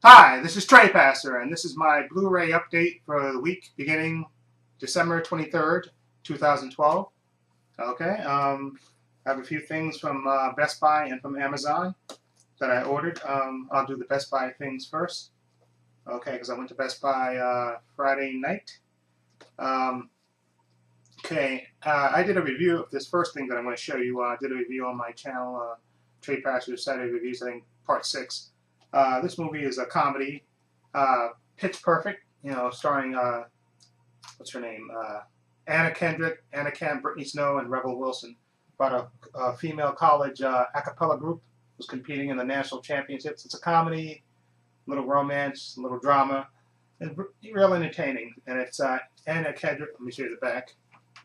Hi, this is Trey Passer, and this is my Blu-ray update for the week beginning December 23rd, 2012. Okay, I have a few things from Best Buy and from Amazon that I ordered. I'll do the Best Buy things first. Okay, because I went to Best Buy Friday night. I did a review of this first thing that I'm going to show you. I did a review on my channel, Trey Passer's Saturday Reviews, I think part 6. This movie is a comedy, Pitch Perfect, starring, what's her name, Anna Kendrick, Anna Camp, Brittany Snow, and Rebel Wilson. About a female college a cappella group who's competing in the national championships. It's a comedy, a little romance, a little drama, and real entertaining. And it's Anna Kendrick, let me show you the back,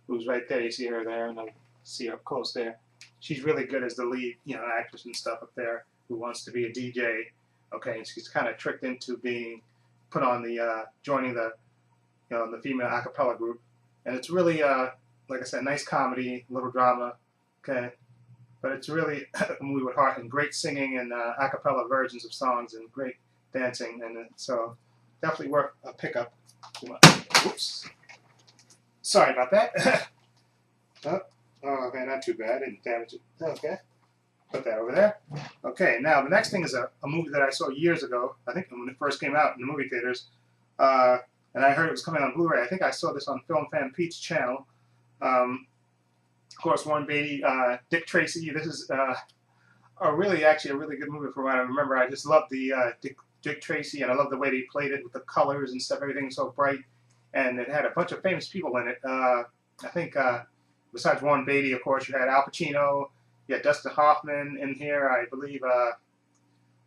who's right there. You see her there, and I see her up close there. She's really good as the lead, actress and stuff up there, who wants to be a DJ. Okay, and she's kind of tricked into being put on the joining the the female a cappella group, and it's really like I said, nice comedy, little drama. Okay, but it's really a movie with heart and great singing and a cappella versions of songs and great dancing, and so definitely worth a pickup. Oops, sorry about that. Oh, okay, not too bad. Didn't damage it. Okay. Put that over there. Okay, now the next thing is a movie that I saw years ago, I think when it first came out in the movie theaters, and I heard it was coming on Blu-ray. I think I saw this on FilmFanPete's channel. Of course, Warren Beatty, Dick Tracy. This is actually a really good movie from what I remember. I just loved the Dick Tracy, and I loved the way they played it with the colors and stuff. Everything was so bright, and it had a bunch of famous people in it. I think besides Warren Beatty, of course, you had Al Pacino. Yeah, Dustin Hoffman in here. I believe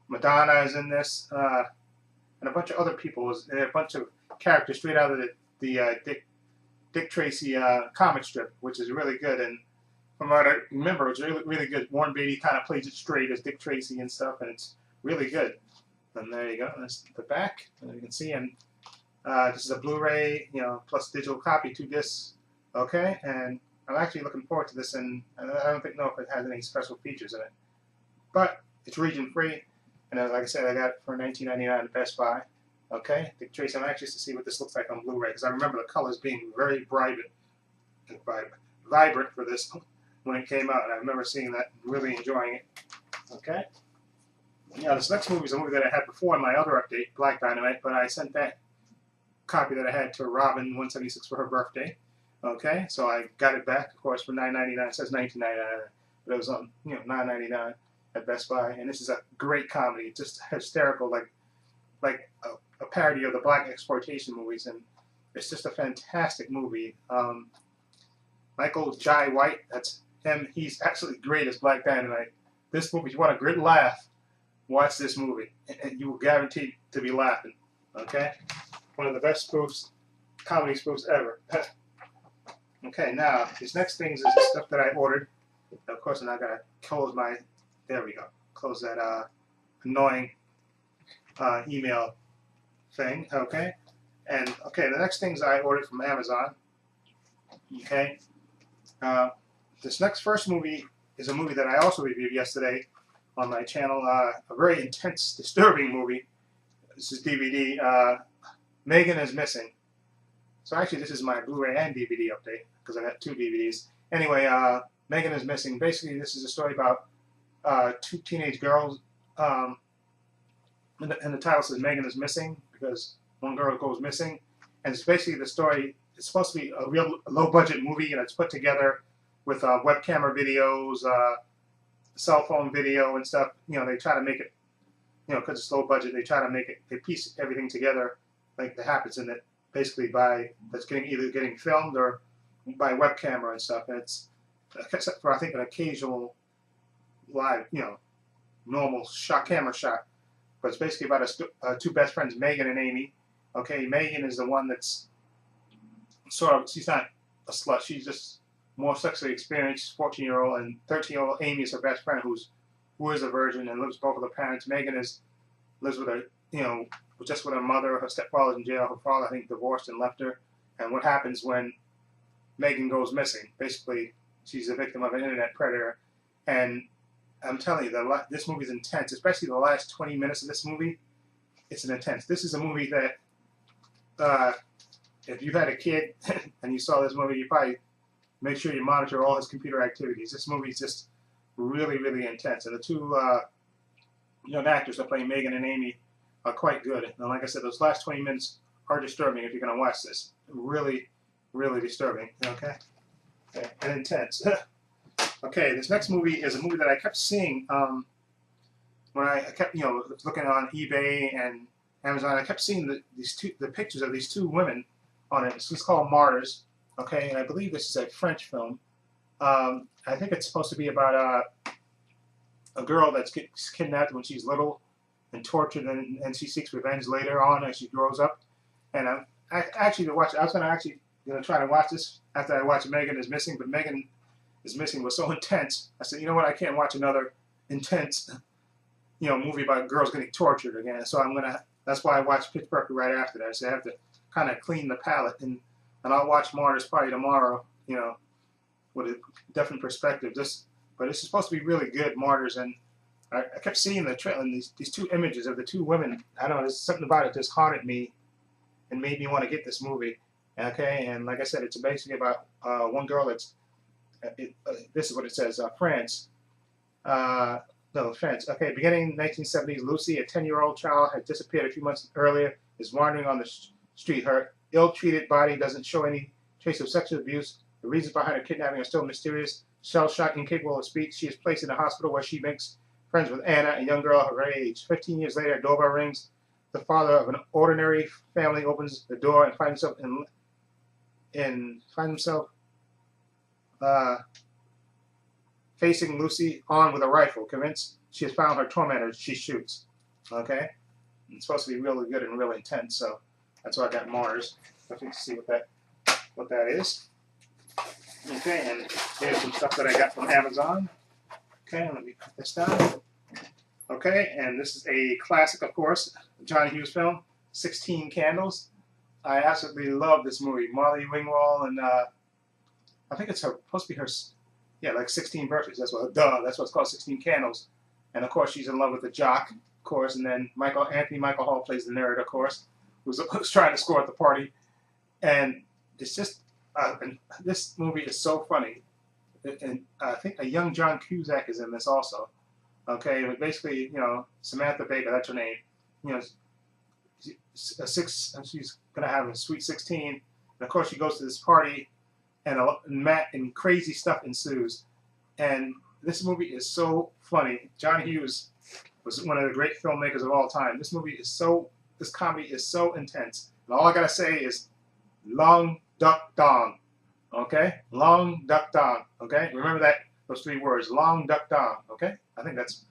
Madonna is in this, and a bunch of other people. A bunch of characters straight out of the Dick Tracy comic strip, which is really good. And from what I remember, it's really good. Warren Beatty kind of plays it straight as Dick Tracy and stuff, and it's really good. And there you go. That's the back, and you can see. And this is a Blu-ray, plus digital copy, 2 discs. Okay, and I'm actually looking forward to this, and I don't know if it has any special features in it. But it's region free, and like I said, I got it for $19.99 at Best Buy. Okay, Dick Tracy. I'm anxious to see what this looks like on Blu-ray, because I remember the colors being very vibrant for this when it came out, and I remember seeing that and really enjoying it. Okay. Now, this next movie is a movie that I had before in my other update, Black Dynamite, but I sent that copy that I had to Robin 176 for her birthday. Okay, so I got it back, of course, for $9.99. It says $19.99, but it was on, $9.99 at Best Buy. And this is a great comedy, just hysterical, like a parody of the black exploitation movies, and it's just a fantastic movie. Michael Jai White, that's him. He's absolutely great as Black Dynamite. This movie, if you want a good laugh, watch this movie, and you will guarantee to be laughing. Okay, one of the best comedy spoofs ever. Okay, now, these next things is the stuff that I ordered. Of course, I'm not going to close there we go. Close that annoying email thing, okay? And, okay, the next things I ordered from Amazon, okay? This first movie is a movie that I also reviewed yesterday on my channel, a very intense, disturbing movie. This is DVD, Megan is Missing. So actually, this is my Blu-ray and DVD update, because I got 2 DVDs. Anyway, Megan is Missing. Basically, this is a story about 2 teenage girls. And the title says Megan is Missing, because one girl goes missing. And it's basically the story. It's supposed to be a real low-budget movie, and it's put together with web camera videos, cell phone video and stuff. They try to make it, because it's low budget, they try to make it, they piece everything together like that happens in it. Basically, that's either getting filmed or by web camera and stuff. And it's, except for I think an occasional live, normal camera shot. But it's basically about 2 best friends, Megan and Amy. Okay, Megan is the one that's she's not a slut. She's just more sexually experienced, 14-year-old, and 13-year-old Amy is her best friend, who is a virgin and lives with both of her parents. Megan lives with her, just with her mother. Her stepfather's in jail. Her father, I think, divorced and left her. And what happens when Megan goes missing? Basically, she's a victim of an internet predator. And I'm telling you, this movie's intense, especially the last 20 minutes of this movie. it's an intense. This is a movie that if you had a kid and you saw this movie, you probably make sure you monitor all his computer activities. This movie is just really, really intense. And the two young actors that play Megan and Amy are quite good. And like I said, those last 20 minutes are disturbing if you're going to watch this. Really, really disturbing. Okay? And intense. Okay, this next movie is a movie that I kept seeing when I kept, looking on eBay and Amazon. I kept seeing the pictures of these two women on it. It's called Martyrs. Okay, and I believe this is a French film. I think it's supposed to be about a girl that's kidnapped when she's little and tortured, and she seeks revenge later on as she grows up. And I was going to actually try to watch this after I watched Megan is Missing, but Megan is Missing was so intense. I said, you know what, I can't watch another intense, movie about girls getting tortured again. So that's why I watched Pitch Perfect right after that. So I have to kind of clean the palate, and I'll watch Martyrs probably tomorrow, with a different perspective. But this is supposed to be really good, Martyrs, and I kept seeing the trailer and these two images of the two women. I don't know, there's something about it just haunted me and made me want to get this movie. Okay, and like I said, it's basically about one girl that's, this is what it says, France. No, France. Okay, beginning 1970s, Lucy, a 10-year-old child, had disappeared a few months earlier, is wandering on the street. Her ill-treated body doesn't show any trace of sexual abuse. The reasons behind her kidnapping are still mysterious. Shell-shocked, incapable of speech, she is placed in a hospital where she makes friends with Anna, a young girl her age. 15 years later, a doorbell rings. The father of an ordinary family opens the door and finds himself facing Lucy on with a rifle. Convinced she has found her tormentor, she shoots. Okay? It's supposed to be really good and really intense, so that's why I got Martyrs. Definitely see what that is. Okay, and here's some stuff that I got from Amazon. Okay, let me put this down. Okay, and this is a classic, of course, John Hughes film, 16 Candles. I absolutely love this movie. Molly Ringwald, and I think it's supposed to be her, like 16 Birthdays. That's what it's called, 16 Candles. And of course, she's in love with the jock, of course, and then Michael Hall plays the nerd, of course, who's trying to score at the party. And it's just, this movie is so funny. And I think a young John Cusack is in this also. Okay, but basically, Samantha Baker, that's her name. She's gonna have a sweet 16, and of course she goes to this party, and crazy stuff ensues. And this movie is so funny. John Hughes was one of the great filmmakers of all time. This comedy is so intense. And all I gotta say is, long duck dong. Okay? Long duck dong. Okay? Remember those three words. Long duck dong. Okay? I think that's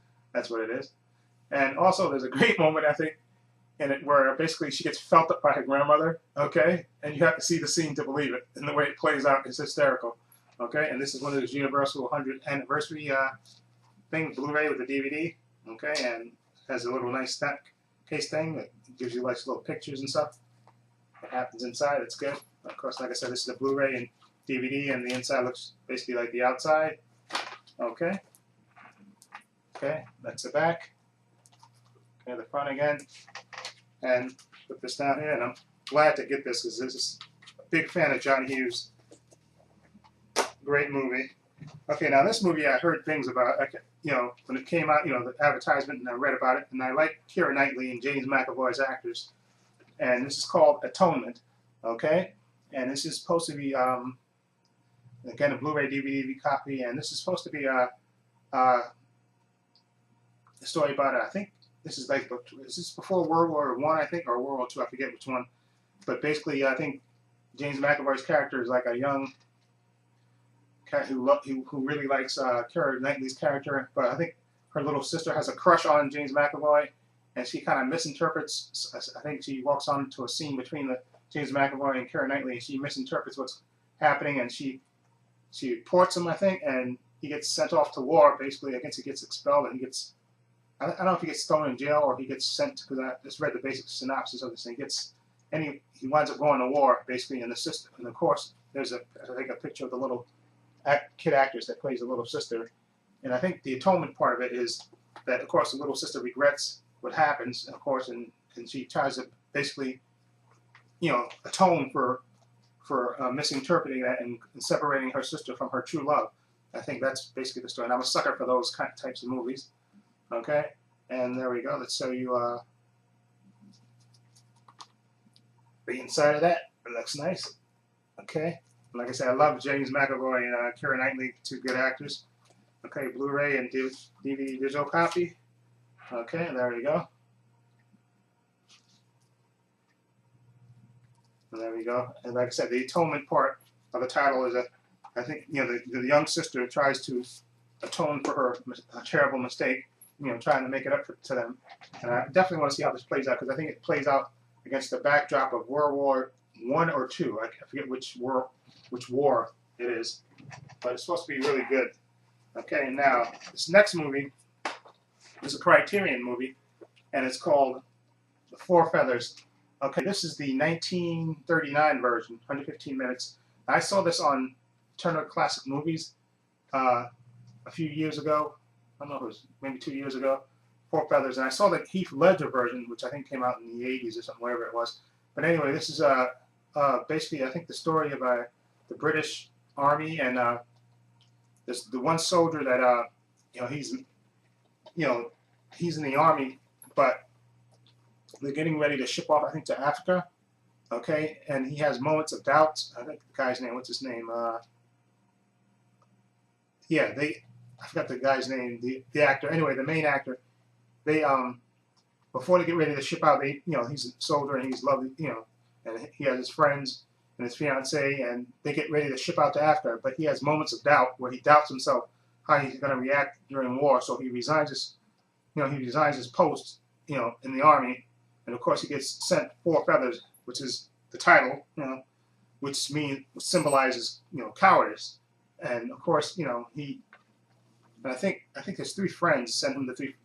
what it is. And also there's a great moment, I think, in it where basically she gets felt up by her grandmother. Okay? And you have to see the scene to believe it. And the way it plays out is hysterical. Okay? And this is one of those Universal 100th anniversary thing, Blu-ray with the DVD. Okay? And has a little nice snap case thing that gives you like little pictures and stuff. What happens inside, it's good. Of course, like I said, this is a Blu-ray and DVD, and the inside looks basically like the outside. Okay. Okay, that's the back. Okay, the front again. And put this down here, and I'm glad to get this because this is a big fan of John Hughes. Great movie. Okay, now this movie I heard things about, when it came out, the advertisement, and I read about it, and I like Keira Knightley and James McAvoy as actors. And this is called Atonement. Okay? And this is supposed to be, again, a Blu-ray DVD copy, and this is supposed to be a story about, I think, this is before World War I, I think, or World War II, I forget which one. But basically, I think James McAvoy's character is like a young cat who really likes Keira Knightley's character, but I think her little sister has a crush on James McAvoy, and she kind of misinterprets. I think she walks on to a scene between James McAvoy and Keira Knightley, and she misinterprets what's happening, and she reports him, I think, and he gets sent off to war. Basically, I guess he gets expelled, and he gets, I don't know if he gets thrown in jail or he gets sent, because I just read the basic synopsis of this thing. He winds up going to war, basically, in the system. And of course, there's I think a picture of the little kid actress that plays the little sister. And I think the atonement part of it is that, of course, the little sister regrets what happens, of course, and and she tries to basically, atone for misinterpreting that and separating her sister from her true love. I think that's basically the story. And I'm a sucker for those types of movies. Okay, and there we go. Let's show you the inside of that. It looks nice. Okay, like I said, I love James McAvoy and Keira Knightley, two good actors. Okay, Blu-ray and DVD digital copy. Okay, there we go. And there we go. And like I said, the atonement part of the title is I think, the young sister tries to atone for her terrible mistake, trying to make it up to them. And I definitely want to see how this plays out, because I think it plays out against the backdrop of World War I or II. I forget which war it is, but it's supposed to be really good. Okay, now this next movie is a Criterion movie, and it's called The Four Feathers. Okay, this is the 1939 version, 115 minutes. I saw this on Turner Classic Movies a few years ago. I don't know if it was maybe 2 years ago. Four Feathers, and I saw the Heath Ledger version, which I think came out in the 80s or something, wherever it was. But anyway, this is basically, I think, the story of the British Army, and there's the one soldier that he's in the army, but they're getting ready to ship off, I think, to Africa. Okay, and he has moments of doubt. I think the guy's name. What's his name? I forgot the guy's name. The actor. Anyway, the main actor. They before they get ready to ship out, he's a soldier and he's lovely, and he has his friends and his fiance, and they get ready to ship out to Africa. But he has moments of doubt where he doubts himself how he's going to react during war. So he resigns his post, in the army, and of course he gets sent Four Feathers, which is the title, which symbolizes, cowardice. And of course, I think his three friends send him the three.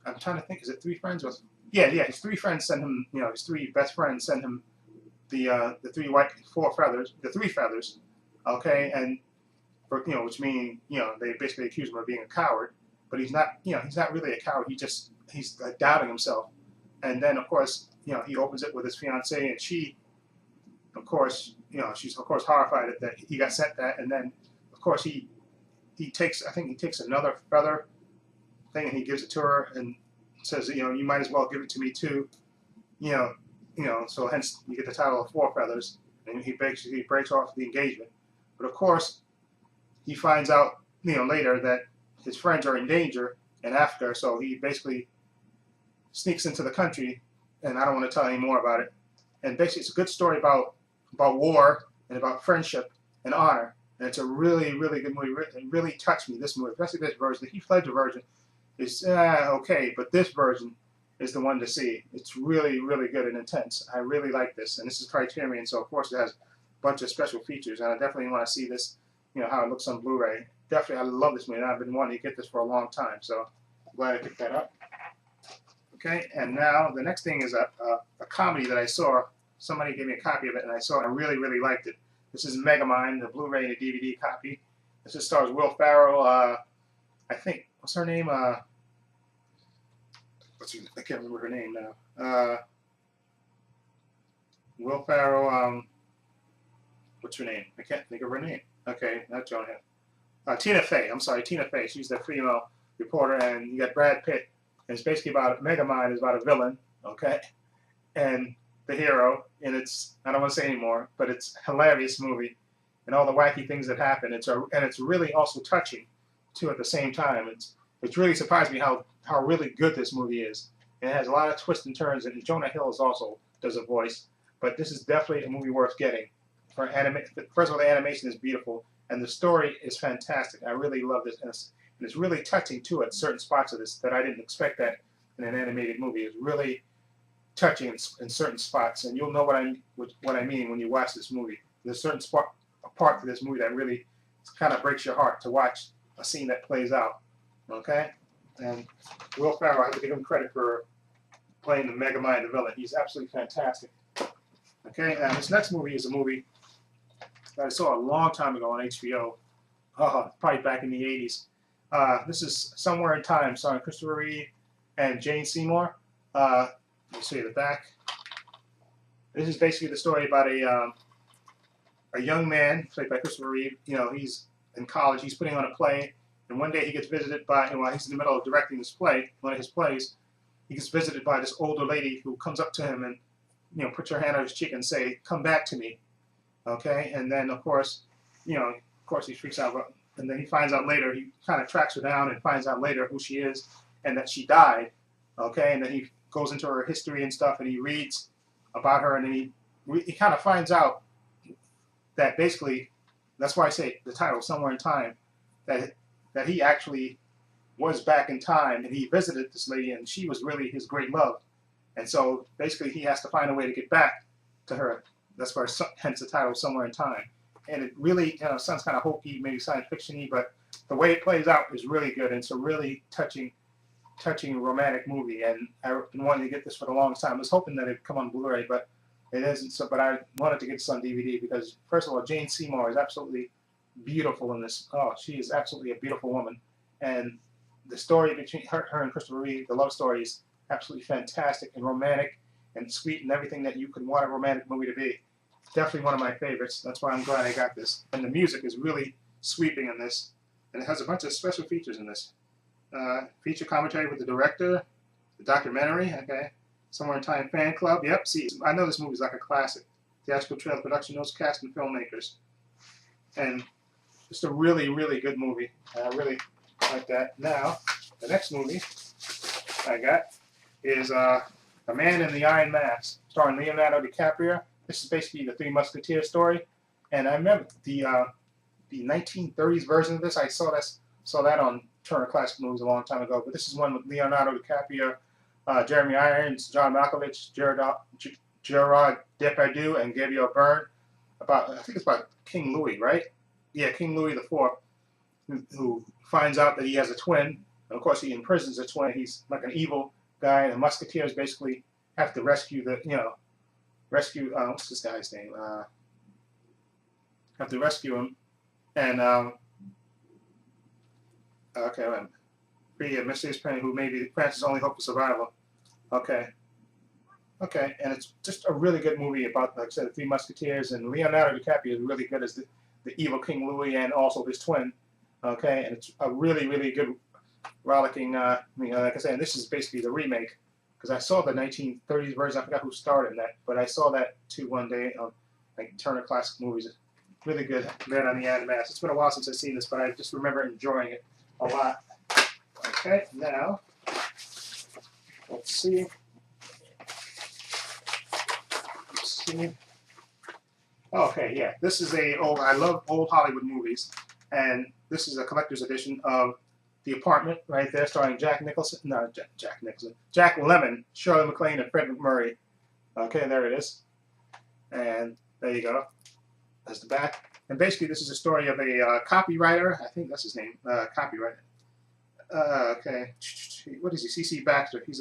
I'm trying to think, is it three friends? Yeah, his three friends send him, his three best friends send him the three feathers, okay, and which mean, they basically accuse him of being a coward, but he's not really a coward. He's doubting himself. And then of course, he opens it with his fiancée, and she, of course, she's of course horrified that he got sent that, and then of course he takes another feather thing and he gives it to her and says, you might as well give it to me too, so hence you get the title of Four Feathers, and he basically breaks off the engagement. But of course, he finds out, later that his friends are in danger in Africa, so he basically sneaks into the country, and I don't want to tell any more about it. And basically, it's a good story about war and about friendship and honor. And it's a really, really good movie. It really touched me, this movie, especially this version. The Heath Ledger version is okay, but this version is the one to see. It's really, really good and intense. I really like this, and this is Criterion, so of course it has a bunch of special features, and I definitely want to see this, how it looks on Blu-ray. Definitely, I love this movie, and I've been wanting to get this for a long time, so I'm glad I picked that up. Okay, and now the next thing is a comedy that I saw. Somebody gave me a copy of it, and I saw it, and I really, really liked it. This is Megamind, the Blu-ray and the DVD copy. This just stars Will Ferrell. I think, what's her name? I can't remember her name now. Will Ferrell. What's her name? I can't think of her name. Okay, not Jonah Hill. Tina Fey. I'm sorry, Tina Fey. She's the female reporter, and you got Brad Pitt. And it's basically about Megamind is about a villain, okay, and the hero. And it's, I don't want to say anymore, but it's a hilarious movie, and all the wacky things that happen. And it's really also touching too at the same time. It's really surprised me how really good this movie is. And it has a lot of twists and turns, and Jonah Hill also does a voice. But this is definitely a movie worth getting. First of all, the animation is beautiful, and the story is fantastic. I really love this, and it's really touching too at certain spots of this that I didn't expect that in an animated movie. It's really touching in certain spots, and you'll know what I mean when you watch this movie. There's a certain part to this movie that really kind of breaks your heart to watch a scene that plays out. Okay, and Will Ferrell, I have to give him credit for playing the Megamind, the villain. He's absolutely fantastic. Okay, and this next movie is a movie that I saw a long time ago on HBO, probably back in the 80s. This is Somewhere in Time, starring Christopher Reeve and Jane Seymour. You see the back. This is basically the story about a young man played by Christopher Reeve. You know, he's in college. He's putting on a play, and one day he gets visited by, while he's in the middle of directing this play, one of his plays, he gets visited by this older lady who comes up to him and, you know, puts her hand on his cheek and say, "Come back to me." Okay, and then of course, you know, of course he freaks out, and then he finds out later. He kind of tracks her down and finds out later who she is and that she died. Okay, and then he goes into her history and stuff, and he reads about her, and then he kind of finds out that basically, that's why I say the title, Somewhere in Time, that he actually was back in time, and he visited this lady, and she was really his great love. And so basically he has to find a way to get back to her. That's why, hence the title, Somewhere in Time. And it really, you know, sounds kind of hokey, maybe science fiction-y, but the way it plays out is really good, and it's a really touching romantic movie. And I've been wanting to get this for the longest time. I was hoping that it'd come on Blu-ray, but it isn't. So, but I wanted to get this on DVD because, first of all, Jane Seymour is absolutely beautiful in this. Oh, she is absolutely a beautiful woman. And the story between her and Christopher Reeve, the love story, is absolutely fantastic and romantic and sweet and everything that you could want a romantic movie to be. Definitely one of my favorites. That's why I'm glad I got this. And the music is really sweeping in this. And it has a bunch of special features in this. Feature commentary with the director, the documentary, okay. Somewhere in Time fan club. Yep, see, I know this movie is like a classic. Theatrical trailer, production notes, cast, and filmmakers. And just a really, really good movie. I really like that. Now, the next movie I got is A Man in the Iron Mask, starring Leonardo DiCaprio. This is basically the Three Musketeers story. And I remember the 1930s version of this. I saw that on Turner Classic Movies a long time ago. But this is one with Leonardo DiCaprio, Jeremy Irons, John Malkovich, Gerard Depardieu, and Gabriel Byrne. I think it's about King Louis, right? Yeah, King Louis IV, who finds out that he has a twin. And of course, he imprisons a twin. He's like an evil guy, and the Musketeers basically have to rescue what's this guy's name? Have to rescue him, and okay, well, be a mysterious penny who may be France's only hope for survival. Okay, and it's just a really good movie about, like I said, the Three Musketeers, and Leonardo DiCaprio is really good as the evil King Louis and also his twin. Okay, and it's a really, really good, rollicking. Like I said, and this is basically the remake, because I saw the 1930s version. I forgot who starred in that, but I saw that too one day on like Turner Classic Movies. Really good. Man on the Iron Mask. It's been a while since I've seen this, but I just remember enjoying it a lot. Okay, now let's see. Okay, yeah, this is I love old Hollywood movies, and this is a collector's edition of The Apartment, right there, starring Jack Lemmon, Shirley MacLaine, and Fred MacMurray. Okay, there it is. And there you go. That's the back. And basically, this is a story of a copywriter. I think that's his name. Copywriter. Okay. What is he? C.C. Baxter. He's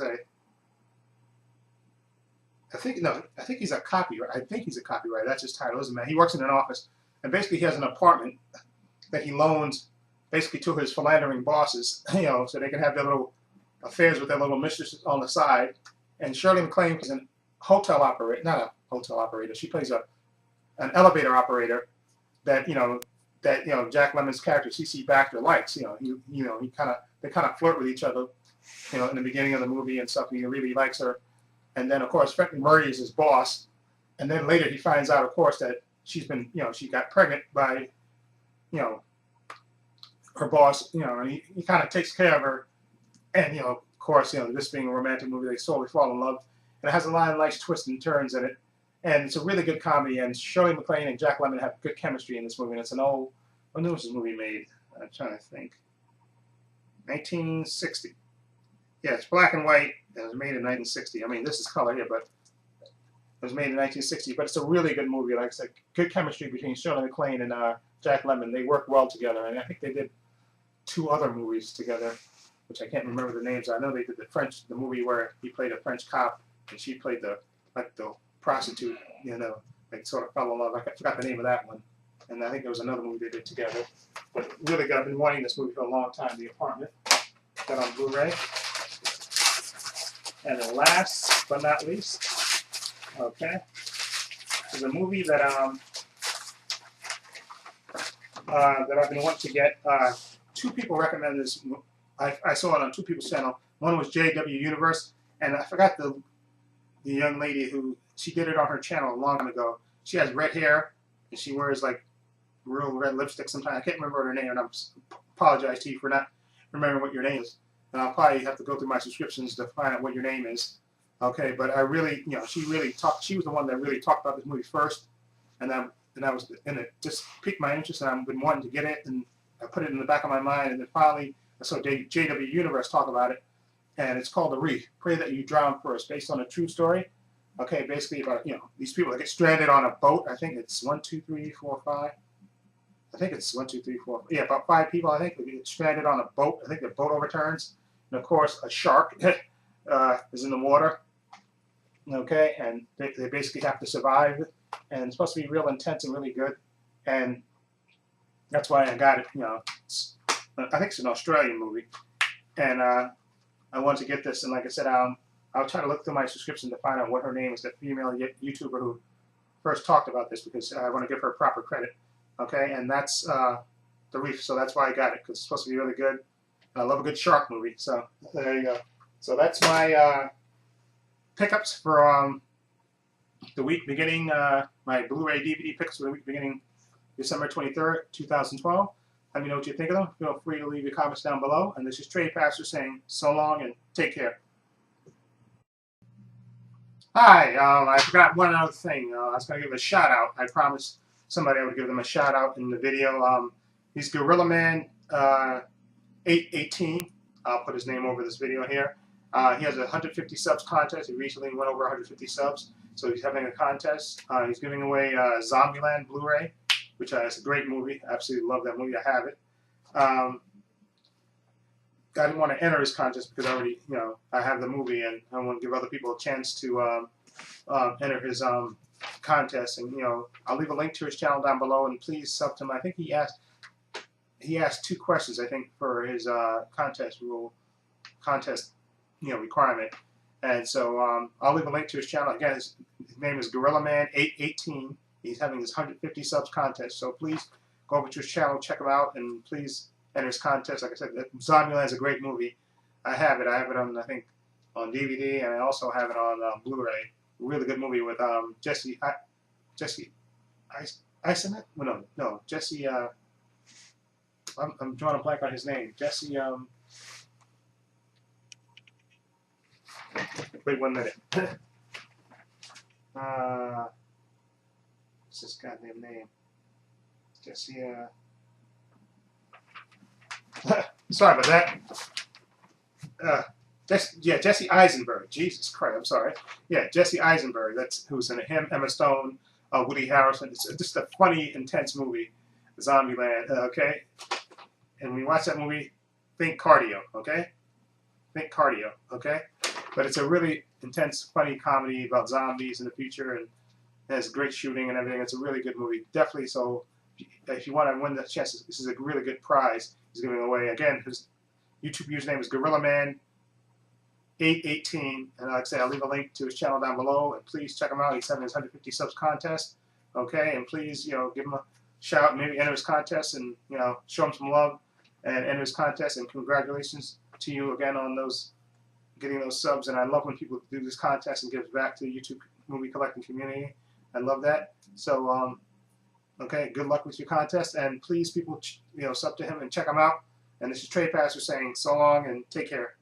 I think he's a copywriter. I think he's a copywriter. That's his title, isn't it? He works in an office, and basically he has an apartment that he loans basically to his philandering bosses, you know, so they can have their little affairs with their little mistresses on the side. And Shirley MacLaine is an hotel operator, not a hotel operator. She plays an elevator operator that Jack Lemmon's character C.C. Baxter likes. They kind of flirt with each other, you know, in the beginning of the movie and stuff. And he really likes her. And then, of course, Fred MacMurray is his boss. And then later he finds out, of course, that she got pregnant by, her boss, and he kind of takes care of her. And, of course, this being a romantic movie, they slowly fall in love. And it has a lot of nice twists and turns in it. And it's a really good comedy. And Shirley MacLaine and Jack Lemmon have good chemistry in this movie. And it's an old, when was this movie made? I'm trying to think. 1960. Yeah, it's black and white. It was made in 1960. I mean, this is color here, but it was made in 1960. But it's a really good movie. Like I said, good chemistry between Shirley MacLaine and Jack Lemmon. They work well together. And I think they did 2 other movies together, which I can't remember the names. I know they did the movie where he played a French cop and she played the prostitute, like sort of fell in love. I forgot the name of that one. And I think there was another movie they did together. But really good. I've been wanting this movie for a long time, The Apartment. Got on Blu-ray. And then last but not least, okay, is a movie that that I've been wanting to get. Two people recommended this. I saw it on two people's channel. One was JWUniverse, and I forgot the young lady who she did it on her channel a long time ago. She has red hair and she wears like real red lipstick sometimes. I can't remember her name, and I apologize to you for not remembering what your name is. And I'll probably have to go through my subscriptions to find out what your name is. Okay, but I really, she really talked. She was the one that really talked about this movie first, and it just piqued my interest, and I've been wanting to get it, and I put it in the back of my mind, and then finally I saw JWUniverse talk about it, and it's called The Reef. Pray That You Drown First, based on a true story. Okay, basically about these people that get stranded on a boat. I think it's 1, 2, 3, 4, 5. I think it's 1, 2, 3, 4. Yeah, about 5 people. I think they get stranded on a boat. I think the boat overturns, and of course a shark is in the water. Okay, and they basically have to survive, and it's supposed to be real intense and really good, and that's why I got it. I think it's an Australian movie, and I wanted to get this, and like I said, I'll try to look through my subscription to find out what her name is, the female YouTuber who first talked about this, because I want to give her proper credit. Okay, and that's The Reef, so that's why I got it, because it's supposed to be really good. I love a good shark movie, so there you go. So that's my pickups for the week beginning, my Blu-ray DVD pickups for the week beginning December 23rd, 2012. Let me know what you think of them. Feel free to leave your comments down below. And this is Trade Pastor saying so long and take care. Hi, I forgot one other thing. I was going to give a shout out. I promised somebody I would give them a shout out in the video. He's Gorilla Man 818. I'll put his name over this video here. He has a 150 subs contest. He recently went over 150 subs, so he's having a contest. He's giving away Zombieland Blu-ray, which is a great movie. I absolutely love that movie. I have it. I didn't want to enter his contest because I already, I have the movie, and I want to give other people a chance to enter his contest. And I'll leave a link to his channel down below, and please sub to him. I think he asked 2 questions, I think, for his contest requirement. And so I'll leave a link to his channel. Again, his name is Gorilla Man 818. He's having his 150 subs contest. So please go over to his channel, check him out, and please enter his contest. Like I said, Zombieland is a great movie. I have it. I have it on, I think, on DVD, and I also have it on Blu-ray. Really good movie with Jesse Eisenman? No, Jesse. I'm drawing a blank on his name. Jesse. Wait 1 minute. What's this goddamn name? Jesse. Sorry about that. Jesse Eisenberg. Jesus Christ, I'm sorry. Yeah, Jesse Eisenberg. That's who's in it. Him, Emma Stone, Woody Harrelson. It's just a funny, intense movie, Zombieland. Okay, and when you watch that movie, think cardio. Okay, think cardio. Okay, but it's a really intense, funny comedy about zombies in the future, and it has great shooting and everything. It's a really good movie. Definitely. So, if you want to win the chance, this is a really good prize he's giving away. Again, his YouTube username is GorillaMan 818, and like I say, I'll leave a link to his channel down below, and please check him out. He's having his 150 subs contest, okay, and please, give him a shout, maybe enter his contest, and, show him some love, and enter his contest, and congratulations to you again on getting those subs, and I love when people do this contest and give back to the YouTube movie collecting community. I love that. So, okay, good luck with your contest, and please, people, sub to him and check him out, and this is Trade Pastor saying so long and take care.